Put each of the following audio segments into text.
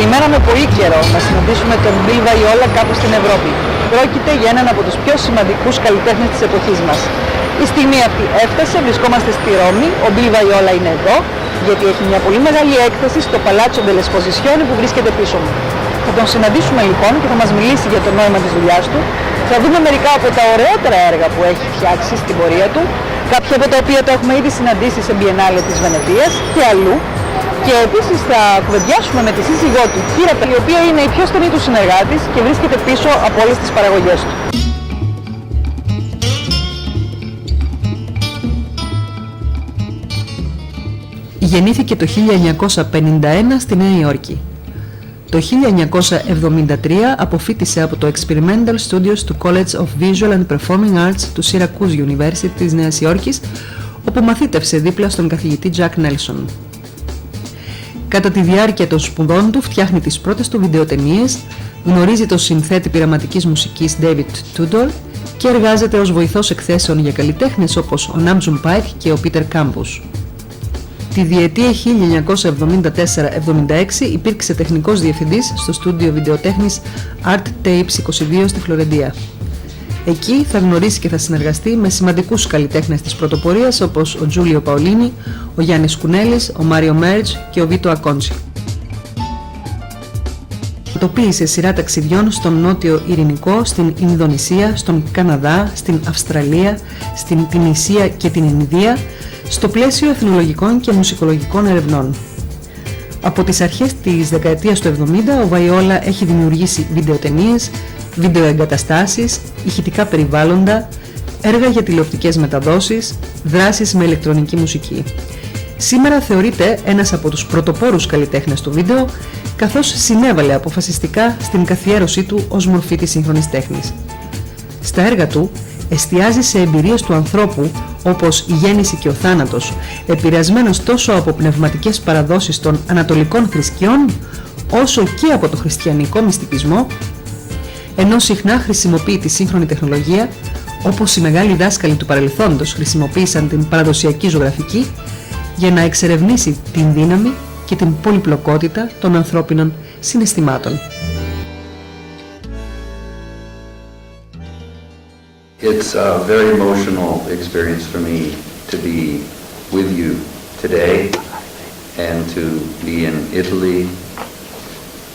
Περιμέναμε πολύ καιρό να συναντήσουμε τον Bill Viola κάπου στην Ευρώπη. Πρόκειται για έναν από τους πιο σημαντικούς καλλιτέχνες της εποχής μας. Η στιγμή αυτή έφτασε, βρισκόμαστε στη Ρώμη, ο Bill Viola είναι εδώ, γιατί έχει μια πολύ μεγάλη έκθεση στο Παλάτσο dell'Esposizione που βρίσκεται πίσω μου. Θα τον συναντήσουμε λοιπόν και θα μας μιλήσει για το νόημα της δουλειάς του. Θα δούμε μερικά από τα ωραιότερα έργα που έχει φτιάξει στην πορεία του, κάποια από τα οποία τα έχουμε ήδη συναντήσει σε Biennale της Βενετίας και αλλού. Και επίσης θα κουβεντιάσουμε με τη σύζυγό του, Κύρα, η οποία είναι η πιο στενή του συνεργάτης και βρίσκεται πίσω από όλες τις παραγωγές του. Γεννήθηκε το 1951 στη Νέα Υόρκη. Το 1973 αποφοίτησε από το Experimental Studios του College of Visual and Performing Arts του Syracuse University της Νέας Υόρκης, όπου μαθήτευσε δίπλα στον καθηγητή Jack Nelson. Κατά τη διάρκεια των σπουδών του φτιάχνει τις πρώτες του βιντεοτενίες, γνωρίζει τον συνθέτη πειραματικής μουσικής David Tudor και εργάζεται ως βοηθός εκθέσεων για καλλιτέχνες όπως ο Namjoon Paik και ο Peter Campus. Τη διετία 1974-76 υπήρξε τεχνικός διευθυντής στο στούντιο βιντεοτέχνης Art Tapes 22 στη Φλωρεντία. Εκεί θα γνωρίσει και θα συνεργαστεί με σημαντικούς καλλιτέχνες της πρωτοπορίας όπως ο Τζούλιο Παολίνι, ο Γιάννης Κουνέλης, ο Μάριο Μέρτζ και ο Βίτο Ακόντσι. Πρωτοποίησε σειρά ταξιδιών στον Νότιο Ειρηνικό, στην Ινδονησία, στον Καναδά, στην Αυστραλία, στην Τινησία και την Ινδία, στο πλαίσιο εθνολογικών και μουσικολογικών ερευνών. Από τις αρχές της δεκαετίας του 70 ο Βαϊόλα έχει δημιουργήσει βιντεοτενίες, βιντεοεγκαταστάσεις, ηχητικά περιβάλλοντα, έργα για τηλεοπτικές μεταδόσεις, δράσεις με ηλεκτρονική μουσική. Σήμερα θεωρείται ένας από τους πρωτοπόρους καλλιτέχνες του βίντεο, καθώς συνέβαλε αποφασιστικά στην καθιέρωσή του ως μορφή της σύγχρονης τέχνης. Στα έργα του εστιάζει σε εμπειρίες του ανθρώπου όπως η γέννηση και ο θάνατος, επηρεασμένος τόσο από πνευματικές παραδόσεις των ανατολικών θρησκειών, όσο και από το χριστιανικό μυστικισμό, ενώ συχνά χρησιμοποιεί τη σύγχρονη τεχνολογία, όπως οι μεγάλοι δάσκαλοι του παρελθόντος χρησιμοποίησαν την παραδοσιακή ζωγραφική, για να εξερευνήσει την δύναμη και την πολυπλοκότητα των ανθρώπινων συναισθημάτων. It's a very emotional experience for me to be with you today and to be in Italy,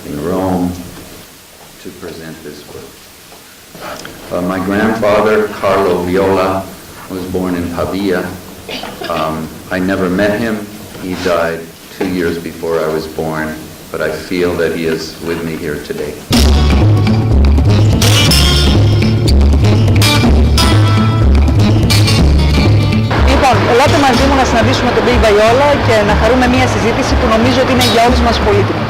in Rome, to present this work. My grandfather, Carlo Viola, was born in Pavia. I never met him. He died 2 years before I was born, but I feel that he is with me here today. Λοιπόν, ελάτε μαζί μου να συναντήσουμε τον Bill Viola και να χαρούμε μια συζήτηση που νομίζω ότι είναι για όλους μας πολύτιμη.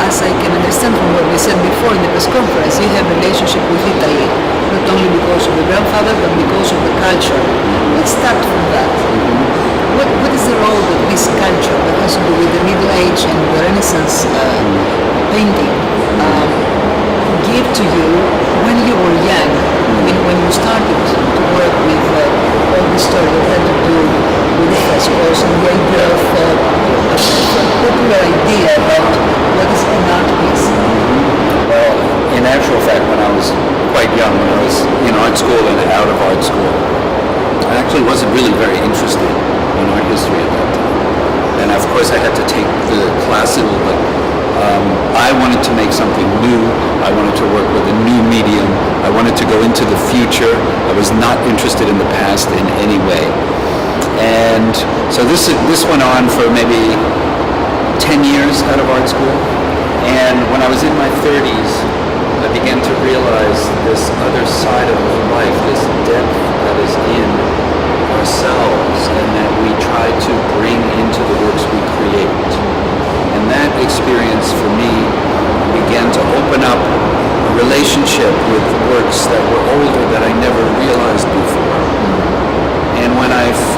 As I can understand from what we said before in the press conference, you have a relationship with Italy, not only because of the grandfather, but because of the culture. Let's start from that. What is the role that this culture that has to do with the Middle Age and the Renaissance painting give to you when you were young, when you started to work with all the story that had to do with the frescoes and the idea of a popular idea about what is an art piece? Well, in actual fact, when I was quite young, when I was in art school and out of art school, I actually wasn't really very interested in art history at that time. And of course I had to take the classical, but I wanted to make something new. I wanted to work with a new medium. I wanted to go into the future. I was not interested in the past in any way. And so this went on for maybe 10 years out of art school. And when I was in my 30s, I began to realize this other side of life, this depth that is in ourselves and that we try to bring into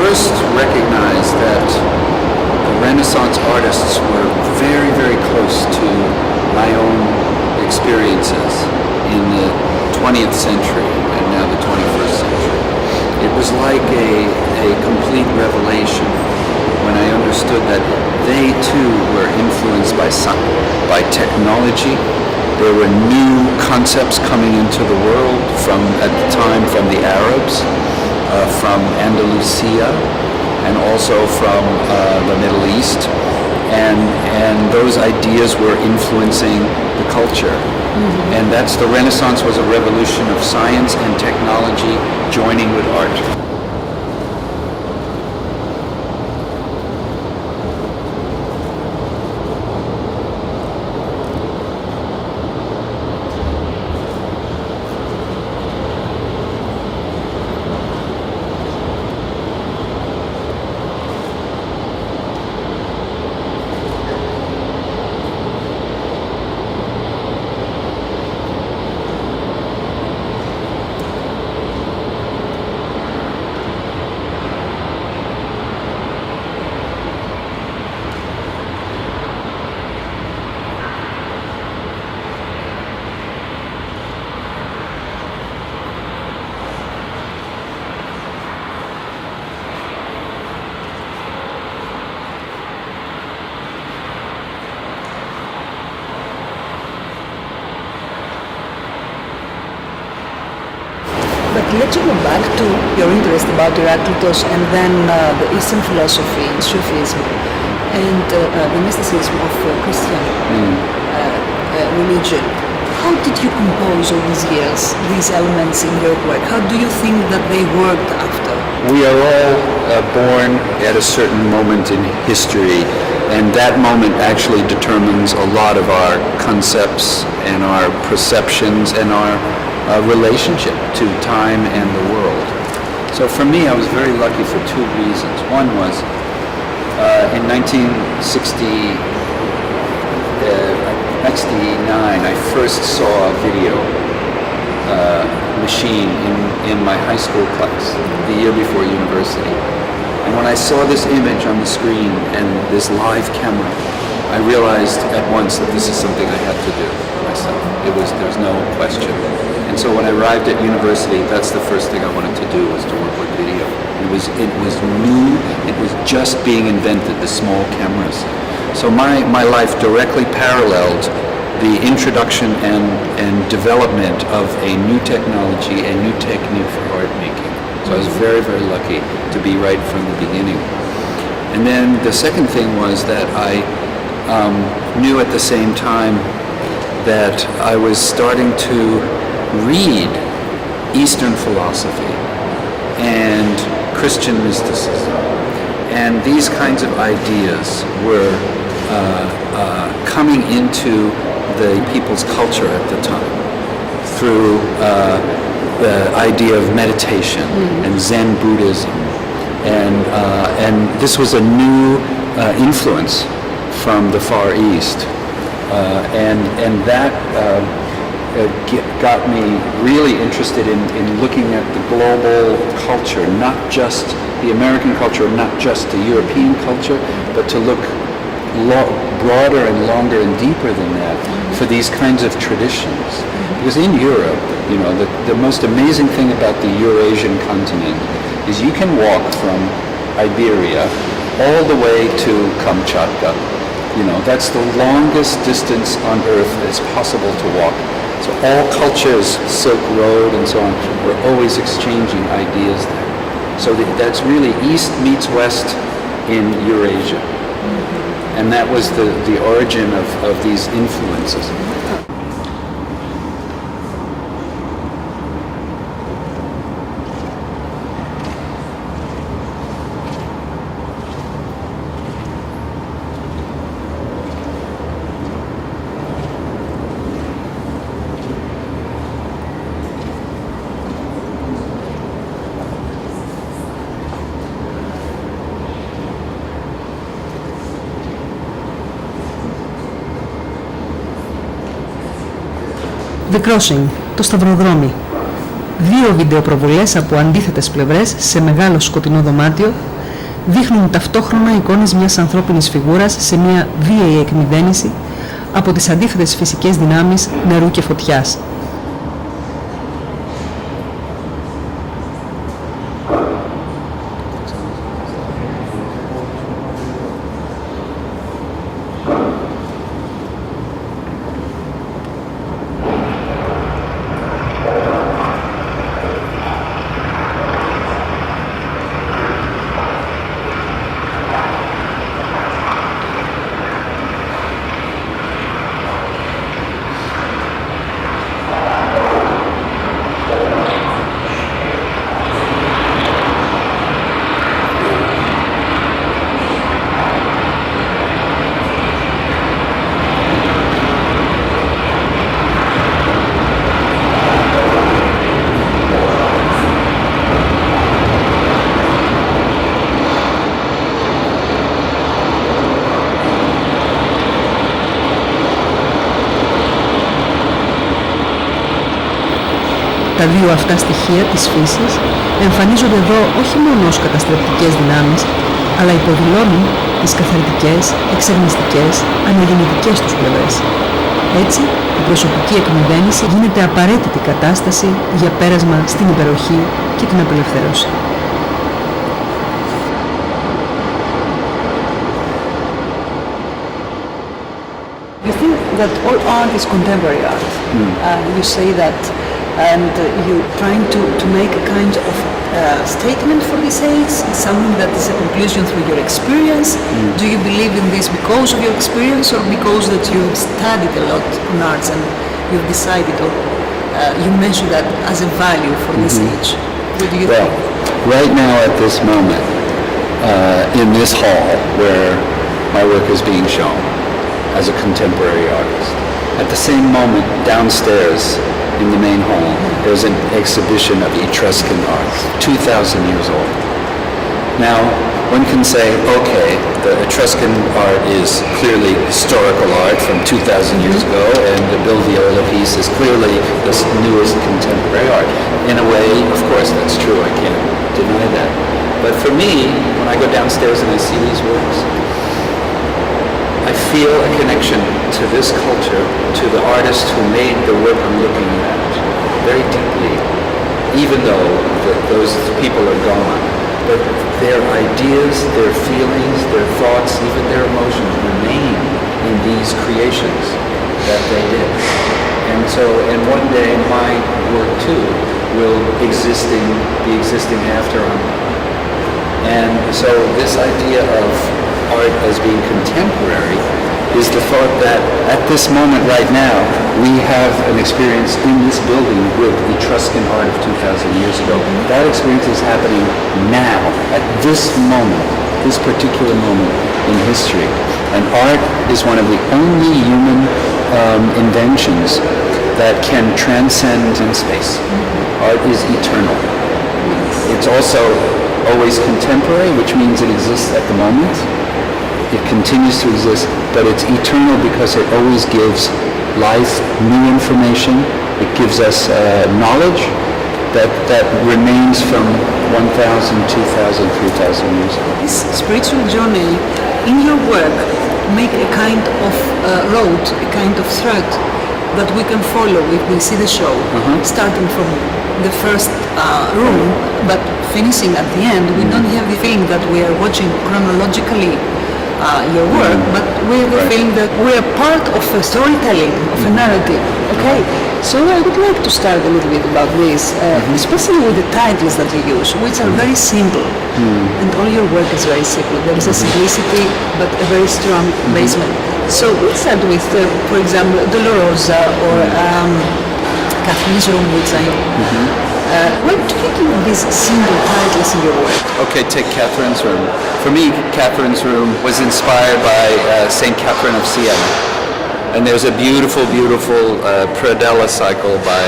first recognized that the Renaissance artists were very, very close to my own experiences in the 20th century and now the 21st century. It was like a complete revelation when I understood that they too were influenced by technology. There were new concepts coming into the world at the time from the Arabs, from Andalusia, and also from the Middle East. And those ideas were influencing the culture. Mm-hmm. And that's the Renaissance was a revolution of science and technology joining with art. Let's go back to your interest about Heraclitus and then the Eastern philosophy, Sufism, and the mysticism of Christian religion. How did you compose all these years, these elements in your work? How do you think that they worked after? We are all born at a certain moment in history, and that moment actually determines a lot of our concepts and our perceptions and our relationship to time and the world. So for me, I was very lucky for two reasons. One was in 1969, I first saw a video machine in my high school class the year before university. And when I saw this image on the screen and this live camera, I realized at once that this is something I had to do myself. There's no question. And so when I arrived at university, that's the first thing I wanted to do, was to work with video. It was new, it was just being invented, the small cameras. So my life directly paralleled the introduction and development of a new technology, a new technique for art making. So I was very, very lucky to be right from the beginning. And then the second thing was that I knew at the same time that I was starting to read Eastern philosophy and Christian mysticism. And these kinds of ideas were coming into the people's culture at the time through the idea of meditation and Zen Buddhism. And this was a new influence from the Far East. And that got me really interested in looking at the global culture, not just the American culture, not just the European culture, but to look broader and longer and deeper than that for these kinds of traditions. Because in Europe, the most amazing thing about the Eurasian continent is you can walk from Iberia all the way to Kamchatka. That's the longest distance on earth that's possible to walk. So all cultures, Silk Road and so on, we're always exchanging ideas there. So that's really East meets West in Eurasia. And that was the origin of these influences. The Crossing, το σταυροδρόμι. Δύο βιντεοπροβολές από αντίθετες πλευρές σε μεγάλο σκοτεινό δωμάτιο δείχνουν ταυτόχρονα εικόνες μιας ανθρώπινης φιγούρας σε μια βίαιη εκμυδένιση από τις αντίθετες φυσικές δυνάμεις νερού και φωτιάς. Τα δύο αυτά στοιχεία της φύσης εμφανίζονται εδώ όχι μόνο ως καταστρεπτικές δυνάμεις, αλλά υποδηλώνουν τις καθαριτικές, εξαγνιστικές, αναγεννητικές τους πλευρές. Έτσι, η προσωπική εκμυδένιση γίνεται απαραίτητη κατάσταση για πέρασμα στην υπεροχή και την απελευθέρωση. You think that all art is contemporary art. You say that, and you're trying to make a kind of statement for this age, something that is a conclusion through your experience. Do you believe in this because of your experience, or because that you've studied a lot on arts and you've decided, or you mentioned that as a value for this age? What do you think? Right now at this moment, in this hall where my work is being shown as a contemporary artist, at the same moment downstairs in the main hall, there's an exhibition of Etruscan art, 2,000 years old. Now, one can say, okay, the Etruscan art is clearly historical art from 2,000 years ago, and the Bill Viola piece is clearly the newest contemporary art. In a way, of course, that's true, I can't deny that. But for me, when I go downstairs and I see these works, I feel a connection to this culture, to the artist who made the work I'm looking at very deeply, even though those people are gone. But their ideas, their feelings, their thoughts, even their emotions remain in these creations that they did. And so, and one day my work too will be existing after I'm gone. And so this idea of art as being contemporary is the thought that at this moment right now we have an experience in this building with Etruscan art of 2,000 years ago. That experience is happening now, at this moment, this particular moment in history. And art is one of the only human inventions that can transcend in space. Art is eternal. It's also always contemporary, which means it exists at the moment. It continues to exist, but it's eternal because it always gives life new information. It gives us knowledge that remains from 1,000, 2,000, 3,000 years ago. This spiritual journey in your work make a kind of road, a kind of thread that we can follow if we see the show, starting from the first room, but finishing at the end. We don't have the feeling that we are watching chronologically your work, but we have the feeling that we are part of a storytelling, of a narrative. Okay, so I would like to start a little bit about this, especially with the titles that you use, which are very simple, and all your work is very simple. There is a simplicity, but a very strong basement. So we start with, for example, Dolorosa or Catherine's Room, which I why do you give these simple titles in your work? Okay, take Catherine's Room. For me, Catherine's Room was inspired by St. Catherine of Siena. And there's a beautiful, beautiful predella cycle by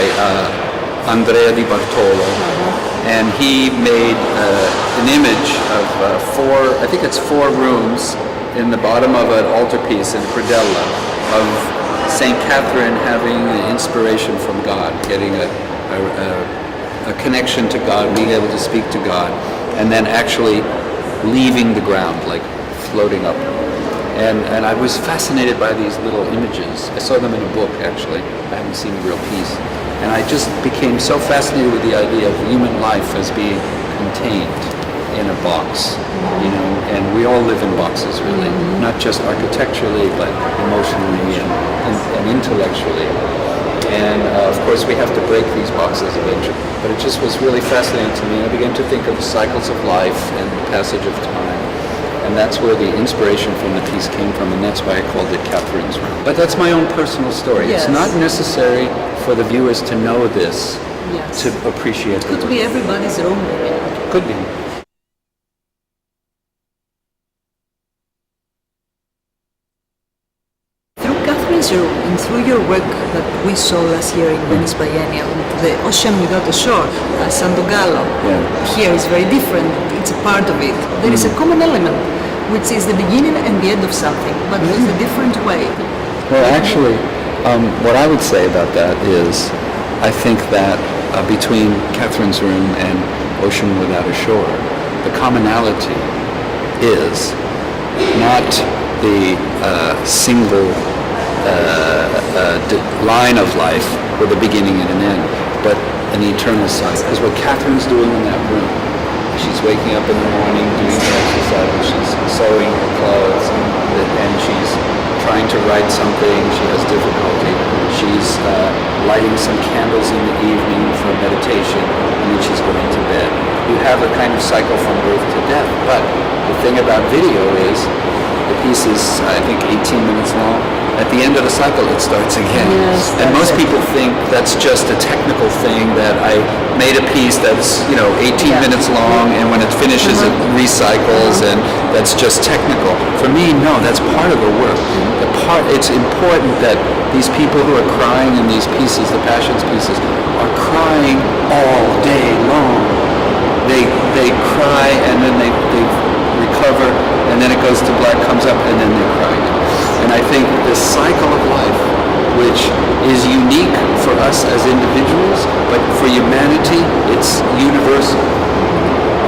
Andrea di Bartolo. And he made an image of I think it's 4 rooms in the bottom of an altarpiece in predella of St. Catherine having the inspiration from God, getting a connection to God, being able to speak to God, and then actually leaving the ground, like floating up. And I was fascinated by these little images. I saw them in a book, actually. I haven't seen the real piece. And I just became so fascinated with the idea of human life as being contained in a box, you know, and we all live in boxes, really, not just architecturally, but emotionally and intellectually. And of course, we have to break these boxes eventually. But it just was really fascinating to me. And I began to think of the cycles of life and the passage of time. And that's where the inspiration from the piece came from, and that's why I called it Catherine's Room. But that's my own personal story. Yes. It's not necessary for the viewers to know this Yes. to appreciate It could be everybody's own work. Could be. Through Catherine's Room and through your work that we saw last year in Venice Biennial, The Ocean Without a Shore, Sandogallo, here is very different. It's a part of it. There is a common element, which is the beginning and the end of something, but in a different way. Well, actually, what I would say about that is, I think that between Catherine's Room and Ocean Without a Shore, the commonality is not the single line of life with a beginning and an end, but an eternal cycle. Because what Catherine's doing in that room, she's waking up in the morning, doing the exercise, she's sewing her clothes, and she's trying to write something, she has difficulty. She's lighting some candles in the evening for meditation, and then she's going to bed. You have a kind of cycle from birth to death, but the thing about video is, the piece is, I think, 18 minutes long. At the end of the cycle, it starts again. Yes, and most people think that's just a technical thing, that I made a piece that's, 18 minutes long, and when it finishes, it recycles, and that's just technical. For me, no, that's part of the work. It's important that these people who are crying in these pieces, the Passions pieces, are crying all day long. They cry, and then they recover, and then it goes to black, comes up, and then they cry again. And I think this cycle of life, which is unique for us as individuals, but for humanity, it's universal.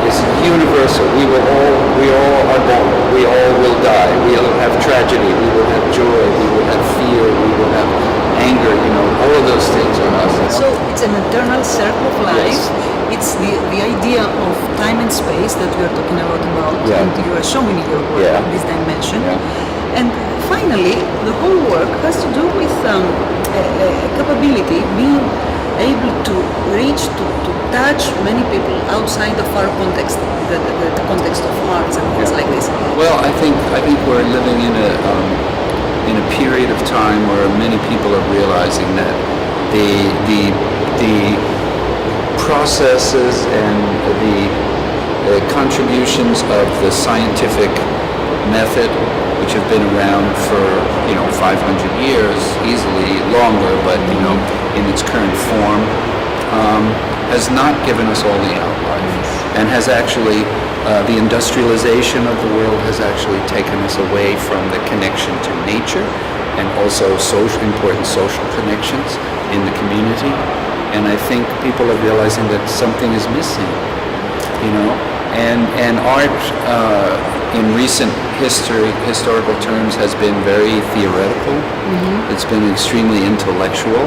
It's universal. We all are born. We all will die. We will have tragedy. We will have joy. We will have fear. We will have anger. All of those things are us. So it's an eternal circle of life. Yes. It's the idea of time and space that we are talking about, Yeah. and you are showing in your work Yeah. this dimension. Yeah. And finally, the whole work has to do with a capability, being able to reach, to touch many people outside of our context, the context of arts and things like this. Well, I think we're living in a period of time where many people are realizing that the processes and the contributions of the scientific method, which have been around for 500 years, easily longer, but in its current form, has not given us all the outlife, and has actually the industrialization of the world has actually taken us away from the connection to nature, and also important social connections in the community. And I think people are realizing that something is missing, and art in recent historical terms has been very theoretical. It's been extremely intellectual,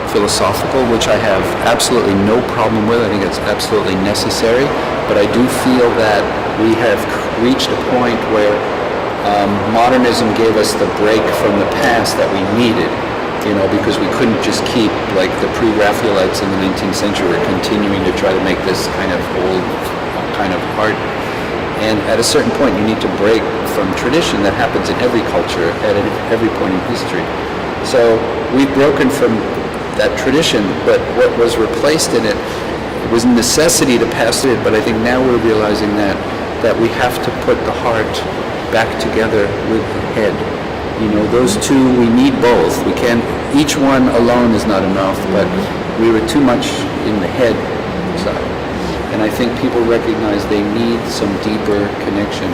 philosophical, which I have absolutely no problem with. I think it's absolutely necessary, but I do feel that we have reached a point where modernism gave us the break from the past that we needed, because we couldn't just keep, like the pre-Raphaelites in the 19th century were continuing to try to make this kind of old kind of art. And at a certain point, you need to break from tradition. That happens in every culture at every point in history. So we've broken from that tradition, but what was replaced in it was necessity to pass it. But I think now we're realizing that we have to put the heart back together with the head. Those two, we need both. We can't, each one alone is not enough, but we were too much in the head side. And I think people recognize they need some deeper connection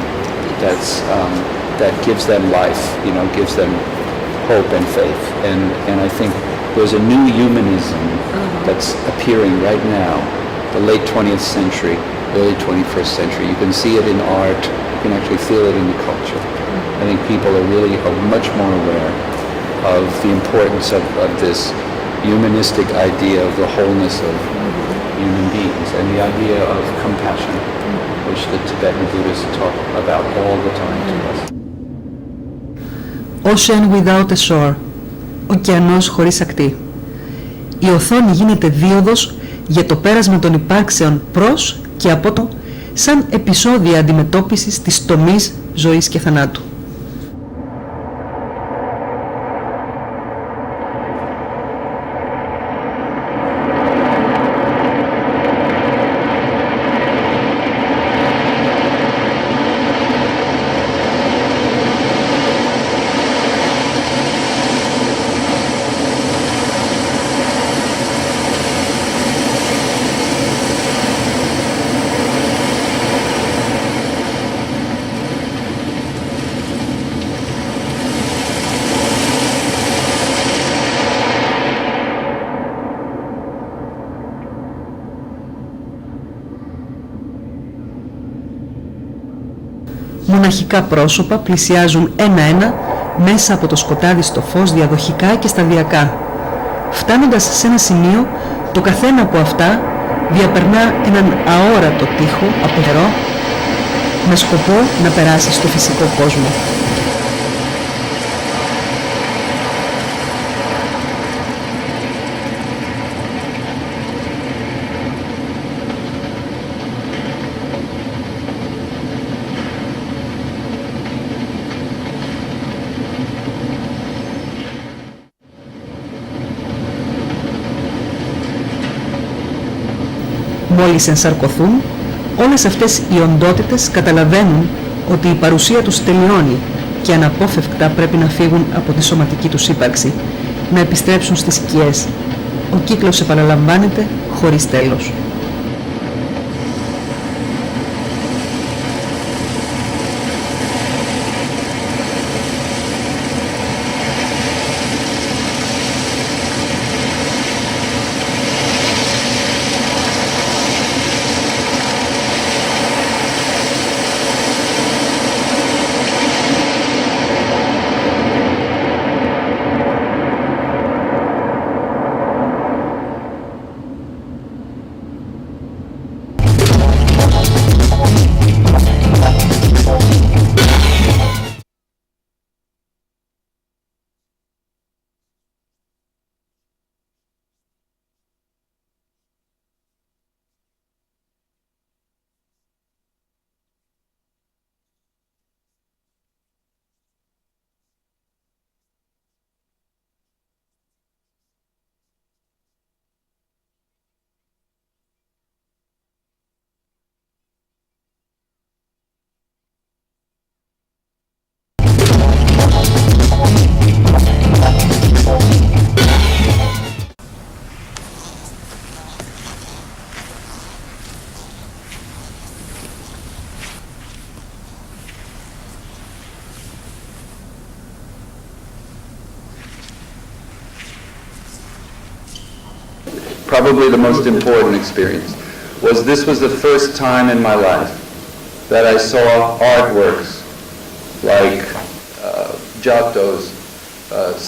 that gives them life, gives them hope and faith. And I think there's a new humanism that's appearing right now, the late 20th century, early 21st century. You can see it in art, you can actually feel it in the culture. I think people are much more aware of the importance of this humanistic idea of the wholeness of human beings and the idea of compassion, which the Tibetan Buddhists talk about all the time to us. Ocean without a shore. Ωκεανός χωρίς ακτή. Η οθόνη γίνεται δίωδος για το πέρασμα των υπάρξεων προς και από το, σαν επεισόδια αντιμετώπισης της τομής ζωής και θανάτου. Μοναχικά πρόσωπα πλησιάζουν ένα-ένα μέσα από το σκοτάδι στο φως διαδοχικά και σταδιακά. Φτάνοντας σε ένα σημείο, το καθένα από αυτά διαπερνά έναν αόρατο τοίχο από νερό με σκοπό να περάσει στο φυσικό κόσμο. Μόλις ενσαρκωθούν, όλες αυτές οι οντότητες καταλαβαίνουν ότι η παρουσία τους τελειώνει και αναπόφευκτα πρέπει να φύγουν από τη σωματική τους ύπαρξη, να επιστρέψουν στις σκιές. Ο κύκλος επαναλαμβάνεται χωρίς τέλος. Probably the most important experience this was the first time in my life that I saw artworks like Giotto's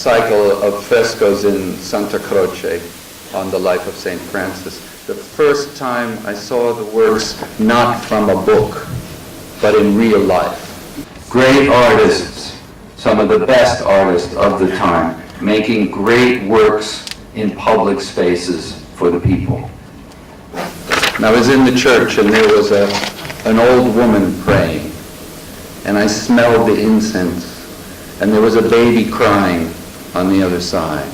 cycle of frescoes in Santa Croce on the life of St. Francis. The first time I saw the works not from a book, but in real life. Great artists, some of the best artists of the time, making great works in public spaces for the people. And I was in the church and there was an old woman praying, and I smelled the incense, and there was a baby crying on the other side,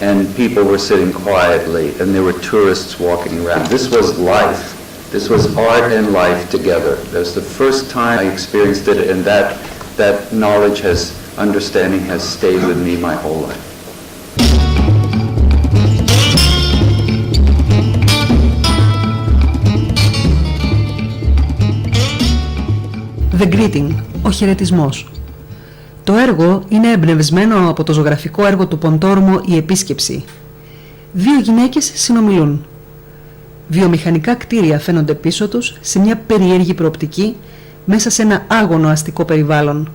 and people were sitting quietly, and there were tourists walking around. This was life. This was art and life together. That was the first time I experienced it, and that knowledge understanding has stayed with me my whole life. The Greeting, ο χαιρετισμός. Το έργο είναι εμπνευσμένο από το ζωγραφικό έργο του Ποντόρμο «Η Επίσκεψη». Δύο γυναίκες συνομιλούν. Βιομηχανικά κτίρια φαίνονται πίσω τους σε μια περίεργη προοπτική μέσα σε ένα άγωνο αστικό περιβάλλον.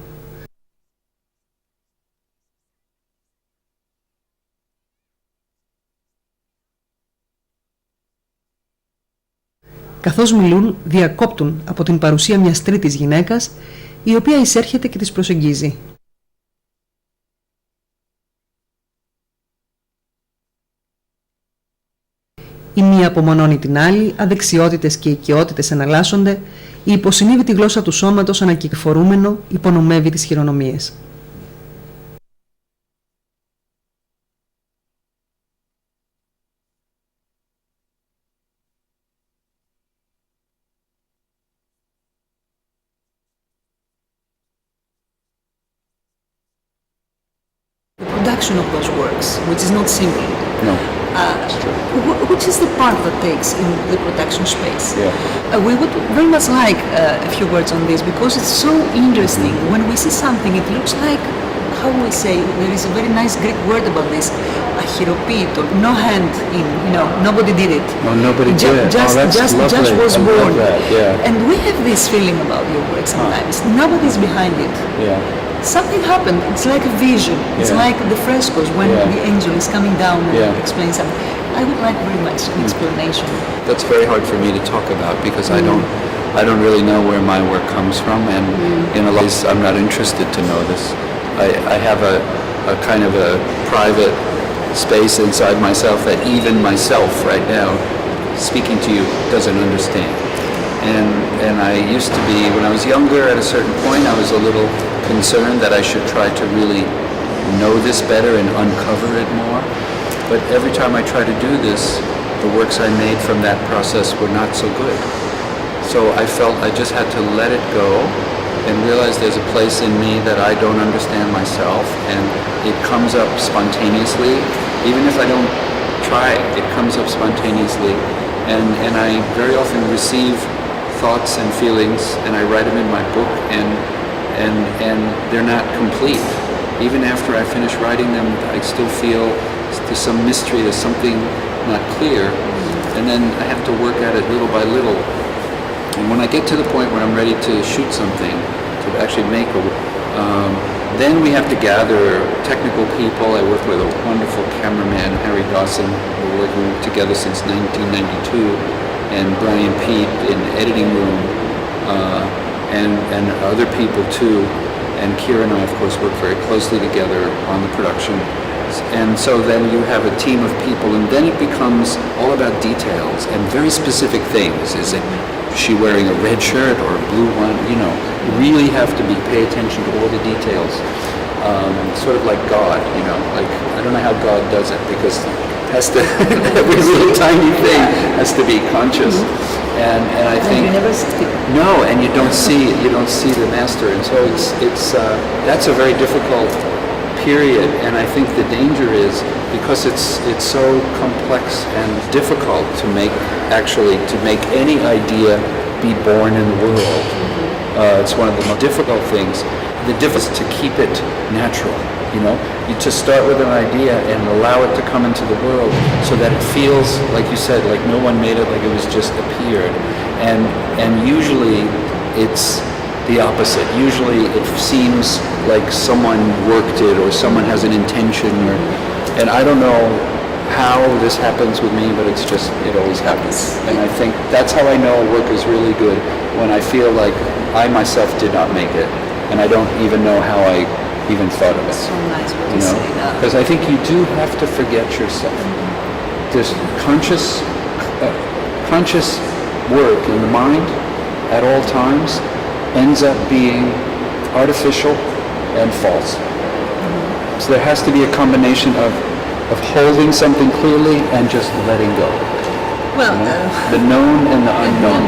Καθώς μιλούν, διακόπτουν από την παρουσία μιας τρίτης γυναίκας, η οποία εισέρχεται και τις προσεγγίζει. Η μία απομονώνει την άλλη, αδεξιότητες και οικειότητες εναλλάσσονται, η υποσυνείδητη γλώσσα του σώματος ανακυφορούμενο υπονομεύει τις χειρονομίες. Production of those works, which is not simple. No, that's true. Which is the part that takes in the production space? Yeah. We would very much like a few words on this because it's so interesting. When we see something, it looks like, how we say, there is a very nice Greek word about this, achiropito, no hand in, nobody did it. No, nobody did it. Just, that's just lovely. was I love born. that, yeah. And we have this feeling about your work sometimes. Nobody's behind it. Yeah. Something happened. It's like a vision. It's Yeah. like the frescoes when Yeah. the angel is coming down and Yeah. explains something. I would like very much an explanation. That's very hard for me to talk about because I don't really know where my work comes from, and in a lot of ways I'm not interested to know this. I have a kind of a private space inside myself that even myself right now, speaking to you, doesn't understand. And I used to be, when I was younger, at a certain point, I was a little concerned that I should try to really know this better and uncover it more. But every time I try to do this, the works I made from that process were not so good. So I felt I just had to let it go and realize there's a place in me that I don't understand myself, and it comes up spontaneously. Even if I don't try it, it comes up spontaneously. And I very often receive thoughts and feelings, and I write them in my book, and they're not complete. Even after I finish writing them, I still feel there's some mystery, there's something not clear, and then I have to work at it little by little. And when I get to the point where I'm ready to shoot something, to actually make then we have to gather technical people. I work with a wonderful cameraman, Harry Dawson. We're working together since 1992, and Brian Pete in the editing room, and other people too. And Kira and I, of course, work very closely together on the production. And so then you have a team of people, and then it becomes all about details and very specific things. Is it she wearing a red shirt or a blue one? You really have to pay attention to all the details. Sort of like God, like, I don't know how God does it, because it has to, every little tiny thing has to be conscious. And I think you never see it. No, and you don't see the master, and so it's that's a very difficult period. And I think the danger is because it's so complex and difficult to make any idea be born in the world. It's one of the most difficult things. The difference is to keep it natural. You just start with an idea and allow it to come into the world so that it feels, like you said, like no one made it, like it was just appeared. And usually it's the opposite. Usually it seems like someone worked it, or someone has an intention, and I don't know how this happens with me, but it's just, it always happens. And I think that's how I know work is really good, when I feel like I myself did not make it, and I don't even know how I even thought of it. So nice what you say now. Because I think you do have to forget yourself. There's conscious work in the mind at all times ends up being artificial and false. So there has to be a combination of holding something clearly and just letting go. Well, The known and the unknown.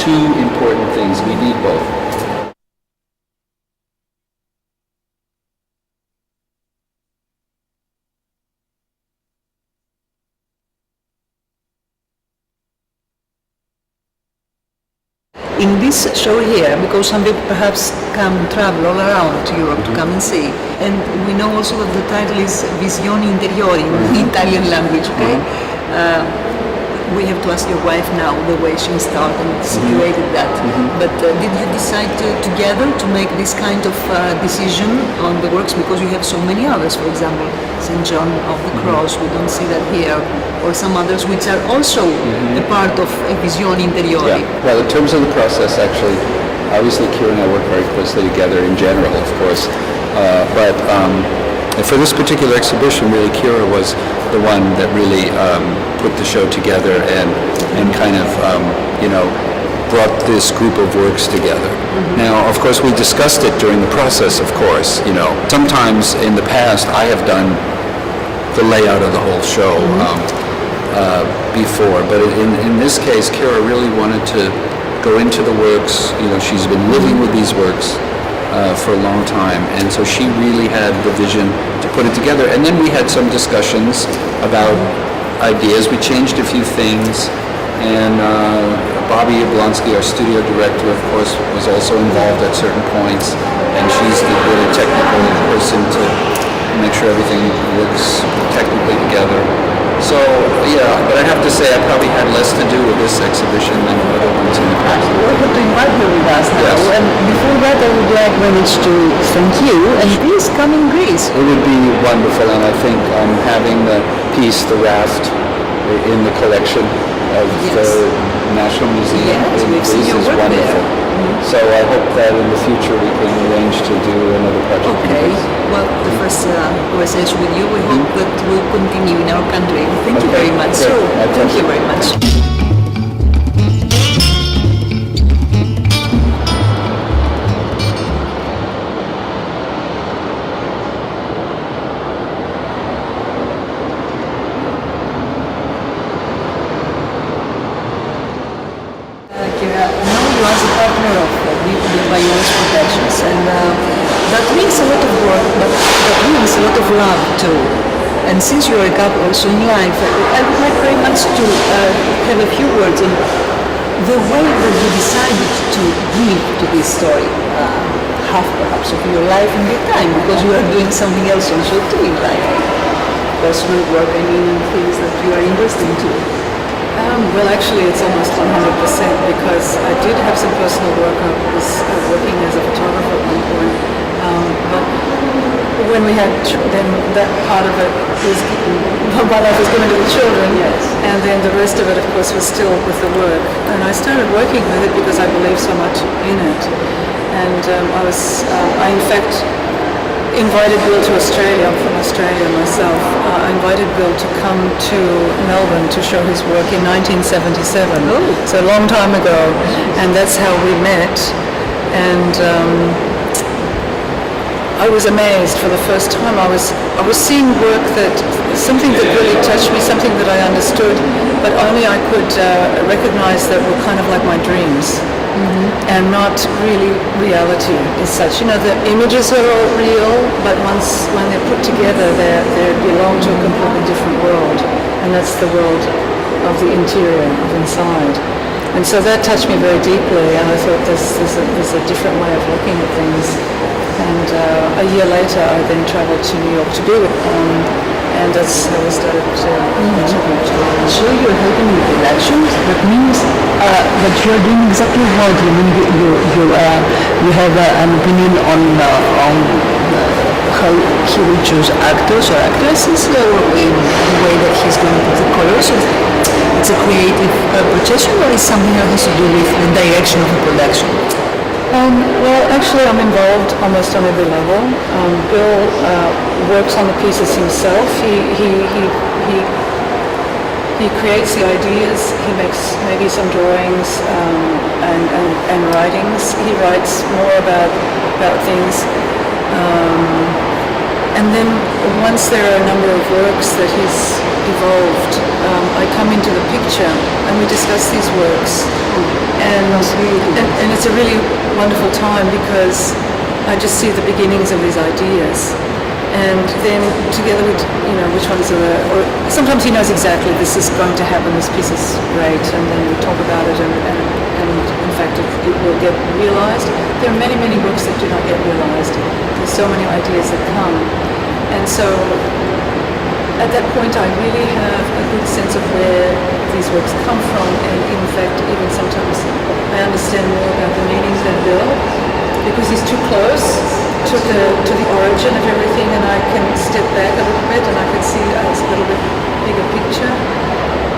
Two important things. We need both. in this show here, because some people perhaps come travel all around to Europe to come and see, and we know also that the title is Visioni Interiori in Italian language, okay? we have to ask your wife now the way she started and situated that. But did you decide together to make this kind of decision on the works, because you have so many others, for example, St. John of the Cross, we don't see that here, or some others which are also a part of a Visione Interiore. Yeah. Well, in terms of the process, actually, obviously Kira and I work very closely together in general, of course. But for this particular exhibition, really, Kira was the one that really put the show together and kind of, brought this group of works together. Now, of course, we discussed it during the process, of course. Sometimes in the past, I have done the layout of the whole show before, but in this case, Kira really wanted to go into the works. She's been living with these works for a long time, and so she really had the vision to put it together. And then we had some discussions about ideas. We changed a few things, and Bobby Yablonsky, our studio director, of course, was also involved at certain points, and she's the really technical person to make sure everything works technically together. So, but I have to say I probably had less to do with this exhibition than other ones in the past. We have to invite her with us now. Yes. And before that, I would like very much to thank you. And please come in Greece. It would be wonderful, and I think having the piece, the raft, in the collection of the National Museum in we've Greece seen your is work wonderful. there. So I hope that in the future we can arrange to do another project in Okay, Greece. well, the first conversation with you, we hope that we'll continue in our country. Thank you Okay, very much. great. My Thank you pleasure. very much. Kira, now you are the partner of Viola's Productions, and that means a lot of work, but that means a lot of love too. And since you're a couple also in life, I would like very much to have a few words on the way that you decided to give to this story, half perhaps of your life and your time, because you are doing something else also too in life. Personal work, I mean, things that you are interested in too. Well, actually, it's almost 100% because I did have some personal work. I was working as a photographer at one point. But when we had, then that part of it was, my life was given to the children. Yes. And then the rest of it, of course, was still with the work. And I started working with it because I believe so much in it. And I in fact, invited Bill to Australia. I'm from Australia myself. I invited Bill to come to Melbourne to show his work in 1977. So a long time ago, and that's how we met. And I was amazed for the first time. I was seeing work something that really touched me, something that I understood, but only I could recognize that were kind of like my dreams. And not really reality as such. The images are all real, but when they're put together, they belong to a completely different world, and that's the world of the interior, of inside. And so that touched me very deeply, and I thought there's a different way of looking at things. And a year later, I then traveled to New York to be with him, and that's how we started to So you're helping with elections. That means that you're doing exactly what you mean. You have an opinion on how he will choose actors or actresses, or in the way that he's going to put the colors. It's a creative projection, or is something that has to do with the direction of the production? Well, actually, I'm involved almost on every level. Bill works on the pieces himself. He creates the ideas. He makes maybe some drawings and writings. He writes more about things. And then once there are a number of works that he's evolved, I come into the picture and we discuss these works. And it's a really wonderful time because I just see the beginnings of these ideas. And then together with, which ones are there, or sometimes he knows exactly this is going to happen, this piece is great, and then we talk about it and in fact it will get realized. There are many, many works that do not get realized. There's so many ideas that come. And so at that point I really have a good sense of where these works come from, and in fact even sometimes I understand more about the meanings than Bill, because he's too close to the origin of everything, and I can step back a little bit and I can see a little bit bigger picture.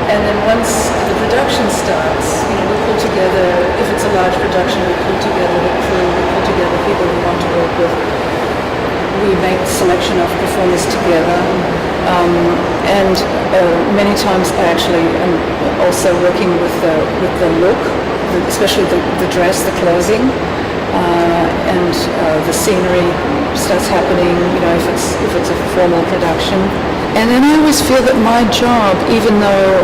And then once the production starts, we pull together, if it's a large production, we pull together the crew, we pull together people we want to work with. We make a selection of performers together. And many times I actually am also working with the look, especially the dress, the clothing, and the scenery starts happening, if it's a formal production. And then I always feel that my job, even though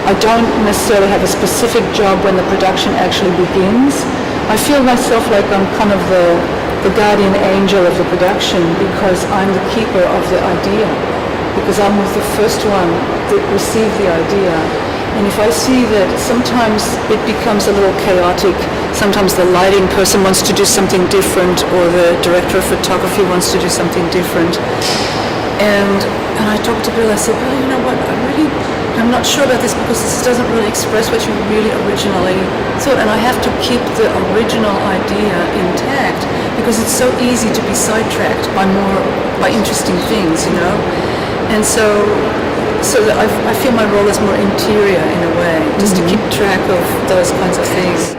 I don't necessarily have a specific job when the production actually begins, I feel myself like I'm kind of the guardian angel of the production, because I'm the keeper of the idea, because I'm with the first one that received the idea. And if I see that sometimes it becomes a little chaotic, sometimes the lighting person wants to do something different, or the director of photography wants to do something different, and I talked to Bill, I said, well, you know what, I'm not sure about this, because this doesn't really express what you really originally thought, and I have to keep the original idea intact, because it's so easy to be sidetracked by interesting things, and so that I feel my role is more interior in a way, just to keep track of those kinds of things.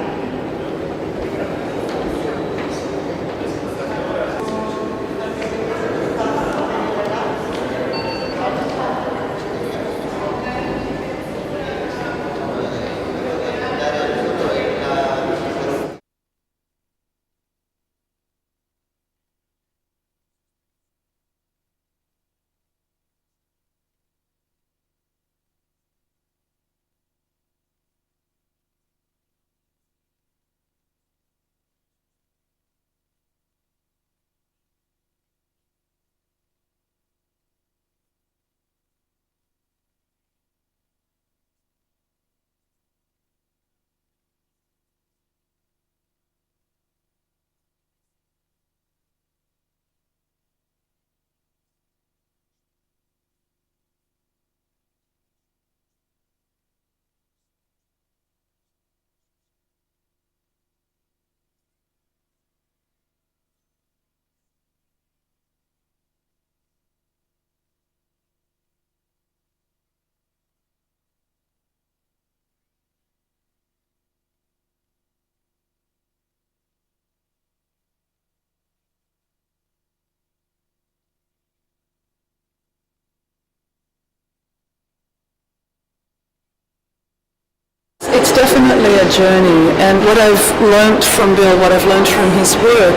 It's definitely a journey, and what I've learned from Bill, what I've learned from his work,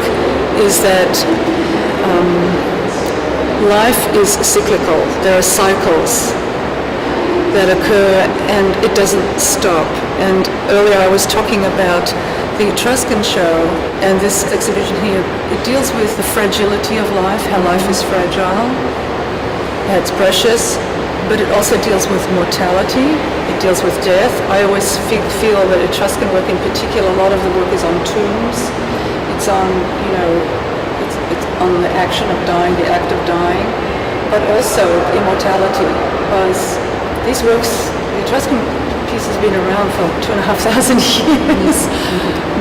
is that life is cyclical. There are cycles that occur, and it doesn't stop. And earlier I was talking about the Etruscan show, and this exhibition here, it deals with the fragility of life, how life is fragile, it's precious, but it also deals with mortality, it deals with death. I always feel that Etruscan work in particular, a lot of the work is on tombs. It's on, it's on the action of dying, the act of dying, but also immortality, because these works, the Etruscan piece has been around for 2,500 years,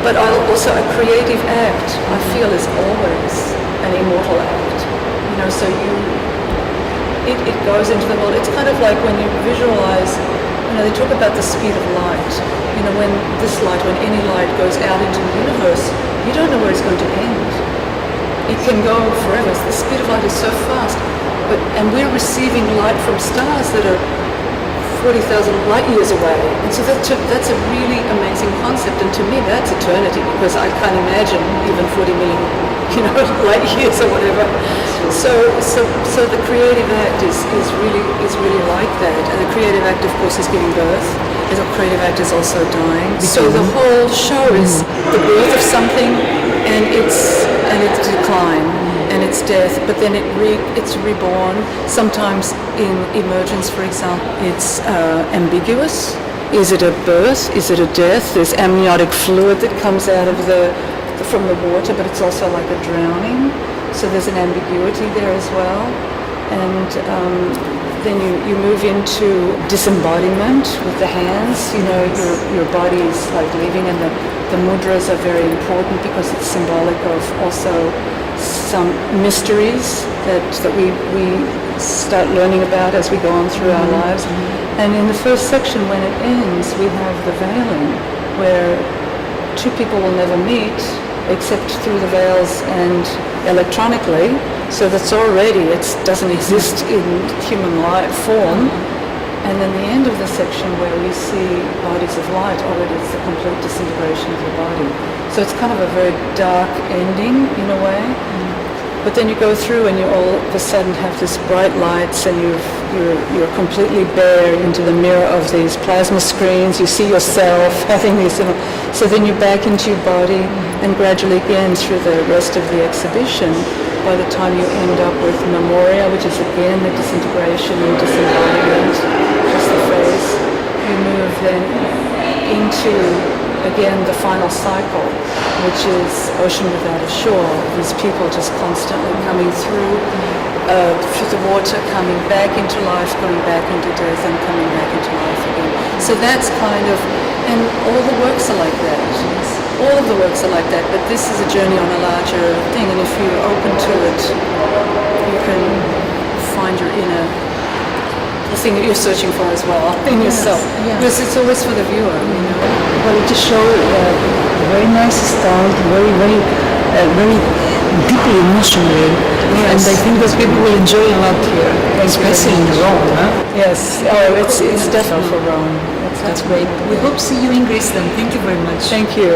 but also a creative act, I feel, is always an immortal act. So it goes into the world. It's kind of like when you visualize, they talk about the speed of light. When any light goes out into the universe, you don't know where it's going to end. It can go forever. The speed of light is so fast. And we're receiving light from stars that are 40,000 light years away. And so that's a really amazing concept. And to me, that's eternity, because I can't imagine even 40 million, light years or whatever. So the creative act is really like that. And the creative act, of course, is giving birth. And the creative act is also dying. So the whole show is the birth of something and its decline and its death, but then it's reborn. Sometimes in emergence, for example, it's ambiguous. Is it a birth? Is it a death? There's amniotic fluid that comes out of from the water, but it's also like a drowning. So there's an ambiguity there as well. and then you move into disembodiment with the hands. You know, your body is like leaving, and the mudras are very important because it's symbolic of also some mysteries that we start learning about as we go on through our lives. And in the first section, when it ends, we have the veiling, where two people will never meet except through the veils and electronically. So that's already, it doesn't exist in human life form. And then the end of the section where we see bodies of light, already it's the complete disintegration of the body. So it's kind of a very dark ending in a way. But then you go through and you all of a sudden have this bright lights, and you're completely bare into the mirror of these plasma screens. You see yourself having these, so then you're back into your body, and gradually again through the rest of the exhibition, by the time you end up with memoria, which is again the disintegration and disembodiment, just the phase, you move then into again the final cycle, which is ocean without a shore. These people just constantly coming through the water, coming back into life, going back into death, and coming back into life again. So that's kind of, and all the works are like that. All of the works are like that, but this is a journey on a larger thing, and if you're open to it, you can find your inner, the thing that you're searching for as well in yourself. Because it's always for the viewer, you know. Well, it just showed a very nice style, very deeply emotionally, and I think that people will enjoy a lot here, especially in Rome. Yes, it's definitely for Rome. That's great. We hope to see you in Greece then. Thank you very much. Thank you.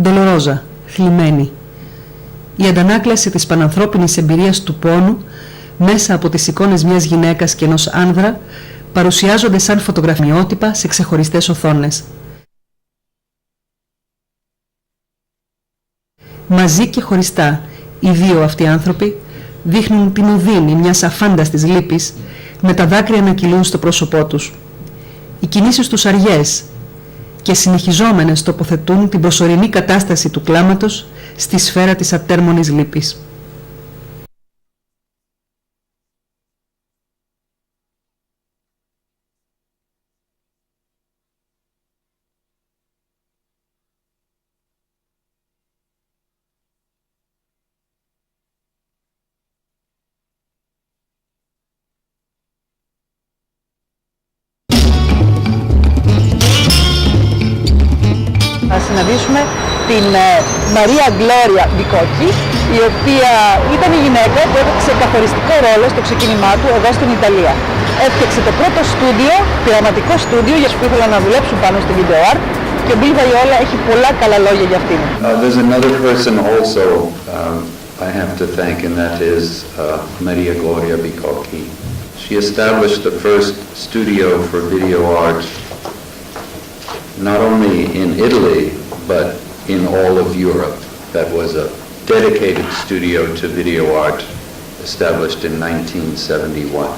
Ντολορόζα, θλιμμένη. Η αντανάκλαση της πανανθρώπινης εμπειρίας του πόνου μέσα από τις εικόνες μιας γυναίκας και ενός άνδρα παρουσιάζονται σαν φωτογραφιότυπα σε ξεχωριστές οθόνες. Μαζί και χωριστά, οι δύο αυτοί άνθρωποι δείχνουν την οδύνη μιας αφάνταστης λύπης, με τα δάκρυα να κυλούν στο πρόσωπό τους. Οι κινήσεις τους αργές και συνεχιζόμενες τοποθετούν την προσωρινή κατάσταση του κλάματος στη σφαίρα της ατέρμονης λύπης. Να συναντήσουμε την Μαρία Γκλώρια Μπικόκη, η οποία ήταν η γυναίκα που έπαιξε καθοριστικό ρόλο στο ξεκίνημά του εδώ στην Ιταλία. Έφτιαξε το πρώτο στούντιο, πειραματικό στούντιο για που ήθελαν να δουλέψουν πάνω στη video art, και ο Bill Viola έχει πολλά καλά λόγια για αυτήν. There's another person also I have to thank, and that is Maria Gloria Bicocchi. She established the first studio for video art not only in Italy, but in all of Europe. That was a dedicated studio to video art established in 1971.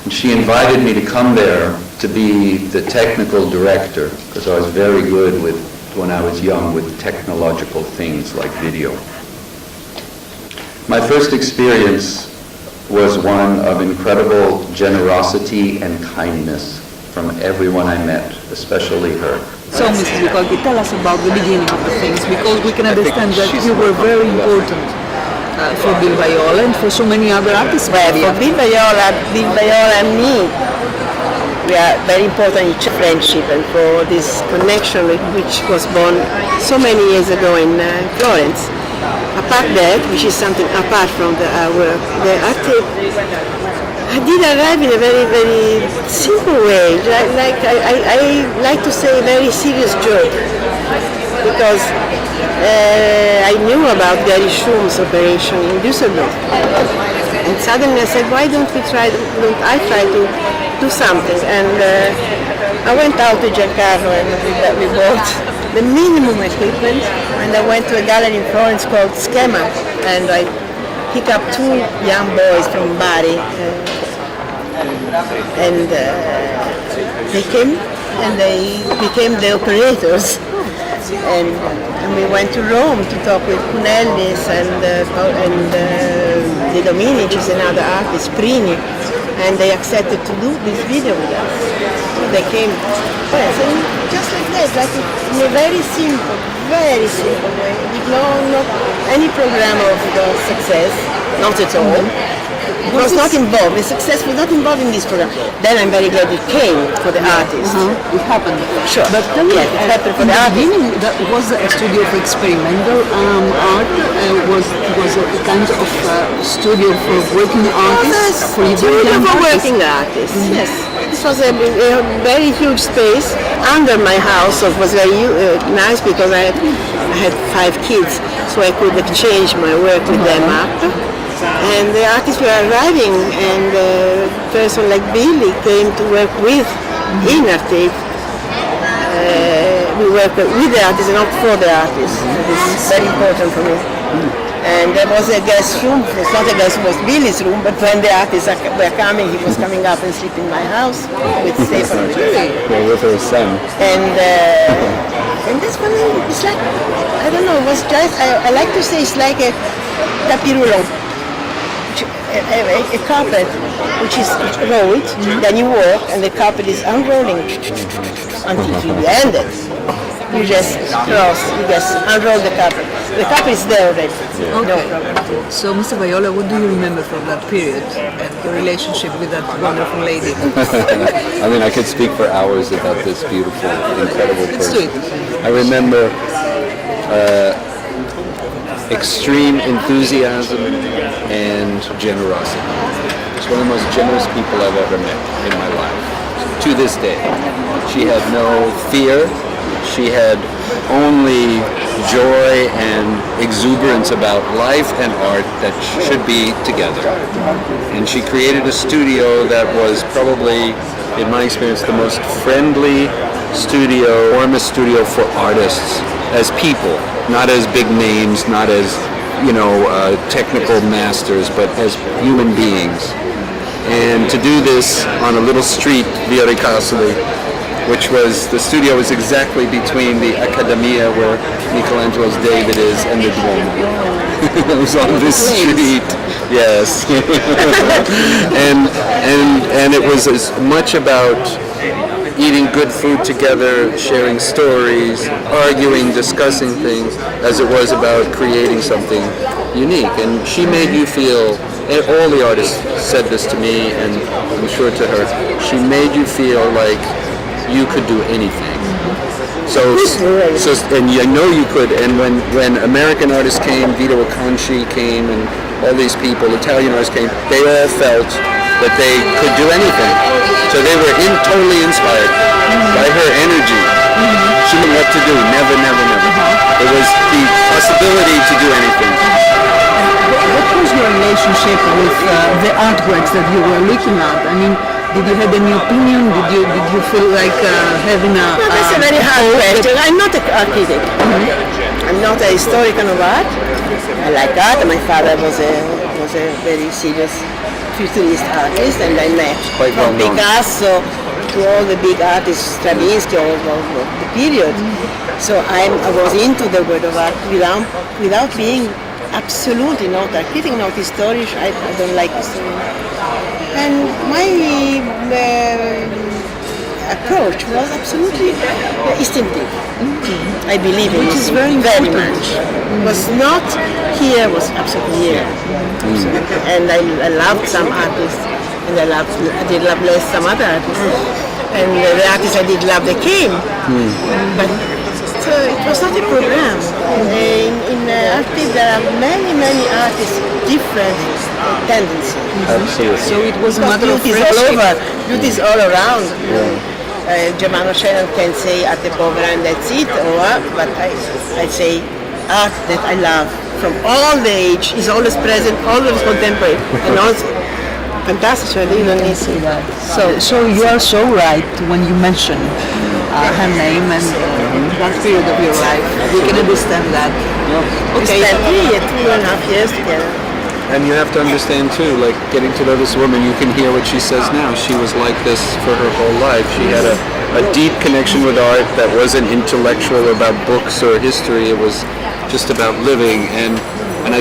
And she invited me to come there to be the technical director, because I was very good with, when I was young, with technological things like video. My first experience was one of incredible generosity and kindness from everyone I met, especially her. So, Mrs. Bicocchi, tell us about the beginning of the things, because we can understand that you were very important for Bill Viola and for so many other artists. Well, for Bill Viola and me, we are very important in friendship, and for this connection which was born so many years ago in Florence. apart that, which is something apart from our work, the art I did arrive in a very, very simple way. I like to say a very serious joke, because I knew about Gary Schum's operation in Düsseldorf. And suddenly I said, why don't I try to do something? And I went out to Giancarlo and we bought the minimum equipment, and I went to a gallery in Florence called Schema, and I picked up two young boys from Bari, and they came and they became the operators. And we went to Rome to talk with Cunellis and De Dominici, is another artist, Prini, and they accepted to do this video with us. They came, yes, and just like that, like in a very simple way, with no any program of success, not at all. It was not involved. The success was not involved in this program. Then I'm very glad it came for the artist. It happened. Sure. But tell me, it happened for the artist. beginning, that was a studio for experimental art. Was a kind of studio for working artists. For studio for working artists. Yes. This was a very huge space under my house. So it was very nice because I had 5 kids, so I could exchange my work with them after. And the artists were arriving, and a person like Billy came to work with in Arte. We work with the artists and not for the artists. This is very important for me. And there was a guest room. It's not a guest room, it was Billy's room, but when the artists were coming, he was coming up and sleeping in my house with Stefan. With her son. And this one, it's like, I don't know, it was just, I like to say it's like a tapis roulant. A carpet which is rolled, then you walk and the carpet is unrolling until you end it. You just cross, you just unroll the carpet. The carpet is there already. Yeah. No problem. So, Mr. Viola, what do you remember from that period and your relationship with that wonderful lady? I mean, I could speak for hours about this beautiful, incredible person. Let's do it. I remember extreme enthusiasm and generosity. She's one of the most generous people I've ever met in my life. To this day. She had no fear. She had only joy and exuberance about life and art that should be together. And she created a studio that was probably, in my experience, the most friendly studio, warmest studio for artists as people, not as big names, not as, technical masters, but as human beings. And to do this on a little street, Via Ricasoli, which was, the studio was exactly between the Accademia where Michelangelo's David is and the Duomo. It was on this street, yes. and it was as much about eating good food together, sharing stories, arguing, discussing things, as it was about creating something unique. And she made you feel, and all the artists said this to me, and I'm sure to her, she made you feel like you could do anything. So and I know you could, and when American artists came, Vito Acconci came, and all these people, Italian artists came, they all felt that they could do anything. So they were totally inspired by her energy. She knew what to do, never. It was the possibility to do anything. What was your relationship with the artworks that you were looking at? I mean, did you have any opinion? Did you feel like having a... No, that's a very hard question. I'm not an architect. I'm not a historian of art. I like art. My father was a very serious futurist artist, and I met from Picasso to all the big artists, Stravinsky, all of the period. So I was into the world of art without being absolutely not architect, not historian. I don't like history. And my approach was absolutely instinctive. I believe in it very much. It was not here, was absolutely here. Absolutely. And I loved some artists, and I did love less some other artists. And the artists I did love, they came. But it was not a program. In art there are many artists, different tendencies. Absolutely. So it was a Because matter of beauty is all friendship. over. Beauty is all around. Germano Shannon can say arte povera and that's it, but I say art that I love from all the age is always present, always contemporary, and also fantastic. So you don't need to see that. So you are so right when you mention her name and that period of your life. We can understand that. We spent 2.5 years together. And you have to understand too, like getting to know this woman, you can hear what she says now. She was like this for her whole life. She had a deep connection with art that wasn't intellectual about books or history. It was just about living. And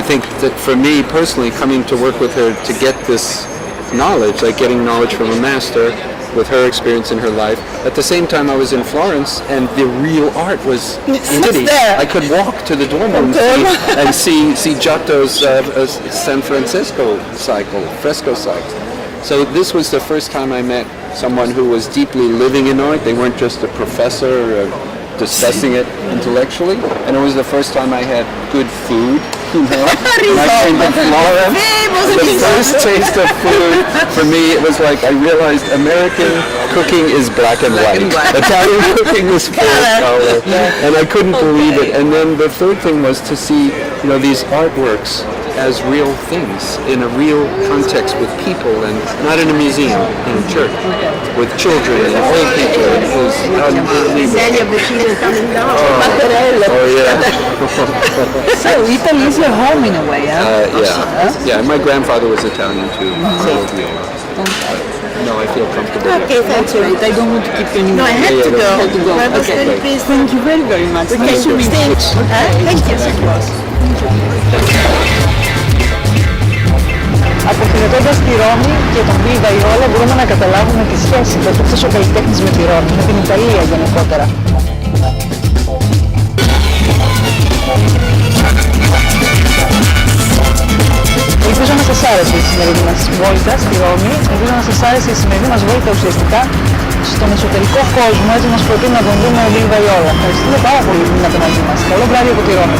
I think that for me personally, coming to work with her to get this knowledge, like getting knowledge from a master, with her experience in her life. At the same time, I was in Florence, and the real art was in Italy. I could walk to the Duomo and see Giotto's San Francisco fresco cycle. So this was the first time I met someone who was deeply living in art. They weren't just a professor discussing it intellectually, and it was the first time I had good food. When I came to Florence, the first taste of food for me, it was like I realized American cooking is black and white. Italian cooking was full of color, and I couldn't believe it. And then the third thing was to see, these artworks as real things in a real context with people, and not in a museum, in a church, with children and old people. It was unbelievable. Many of the children coming down. Oh yeah. So Italy is your home in a way, Yeah. And my grandfather was Italian too. Viola. No, I feel comfortable. Okay, thank you. I don't want to keep you anymore. No, I had to go. Had to go. I was Okay. very pleased. Thank you very, very much. We Nice to can meet stay. you. Thank you. Αποφυλετώντας τη Ρώμη και τον Μπιλ Βαϊόλα μπορούμε να καταλάβουμε τη σχέση που έχει αυτός ο καλλιτέχνης με τη Ρώμη, με την Ιταλία γενικότερα. Ελπίζω να σας άρεσε η σημερινή μας βόλτα στη Ρώμη. Ελπίζω να σας άρεσε η σημερινή μας βόλτα ουσιαστικά στον εσωτερικό κόσμο, έτσι μας προτείνει να τον δούμε ο Μπιλ Βαϊόλα. Ευχαριστούμε πάρα πολύ που ήρθατε μαζί μας. Καλό βράδυ από τη Ρώμη.